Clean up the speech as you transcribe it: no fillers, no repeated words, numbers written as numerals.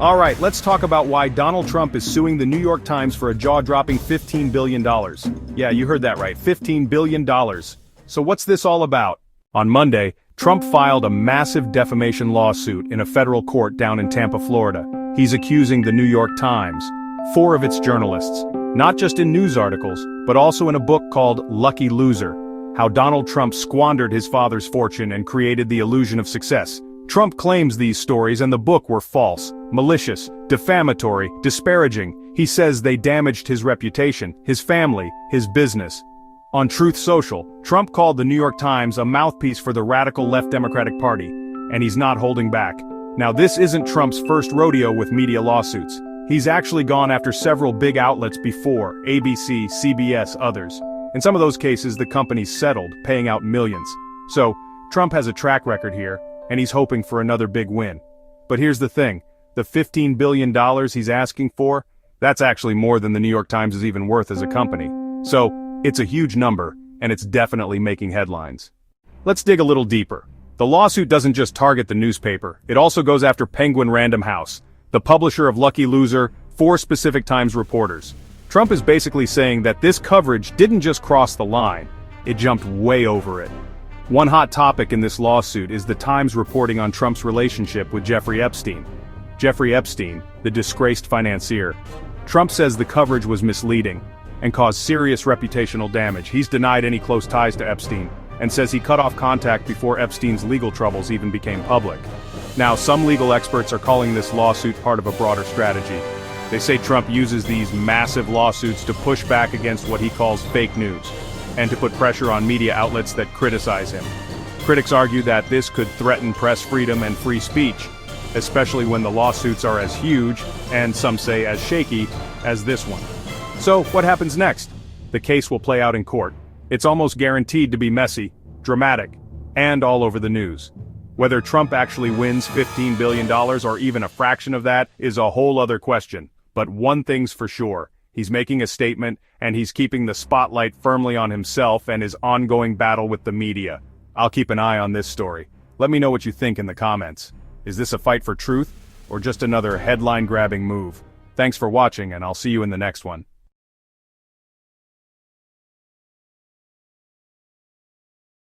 All right, let's talk about why Donald Trump is suing the New York Times for a jaw-dropping $15 billion. Yeah, you heard that right, $15 billion. So what's this all about? On Monday, Trump filed a massive defamation lawsuit in a federal court down in Tampa, Florida. He's accusing the New York Times, 4 of its journalists, not just in news articles, but also in a book called Lucky Loser, how Donald Trump squandered his father's fortune and created the illusion of success. Trump claims these stories and the book were false, malicious, defamatory, disparaging. He says they damaged his reputation, his family, his business. On Truth Social, Trump called the New York Times a mouthpiece for the radical left Democratic Party, and he's not holding back. Now this isn't Trump's first rodeo with media lawsuits. He's actually gone after several big outlets before, ABC, CBS, others. In some of those cases, the companies settled, paying out millions. So, Trump has a track record here, and he's hoping for another big win. But here's the thing, the $15 billion he's asking for, that's actually more than the New York Times is even worth as a company. So, it's a huge number, and it's definitely making headlines. Let's dig a little deeper. The lawsuit doesn't just target the newspaper, it also goes after Penguin Random House, the publisher of Lucky Loser, 4 specific Times reporters. Trump is basically saying that this coverage didn't just cross the line, it jumped way over it. One hot topic in this lawsuit is the Times reporting on Trump's relationship with Jeffrey Epstein. Jeffrey Epstein, the disgraced financier. Trump says the coverage was misleading and caused serious reputational damage. He's denied any close ties to Epstein and says he cut off contact before Epstein's legal troubles even became public. Now, some legal experts are calling this lawsuit part of a broader strategy. They say Trump uses these massive lawsuits to push back against what he calls fake news, and to put pressure on media outlets that criticize him. Critics argue that this could threaten press freedom and free speech, especially when the lawsuits are as huge, and some say as shaky, as this one. So, what happens next? The case will play out in court. It's almost guaranteed to be messy, dramatic, and all over the news. Whether Trump actually wins $15 billion or even a fraction of that is a whole other question. But one thing's for sure. He's making a statement, and he's keeping the spotlight firmly on himself and his ongoing battle with the media. I'll keep an eye on this story. Let me know what you think in the comments. Is this a fight for truth, or just another headline-grabbing move? Thanks for watching, and I'll see you in the next one.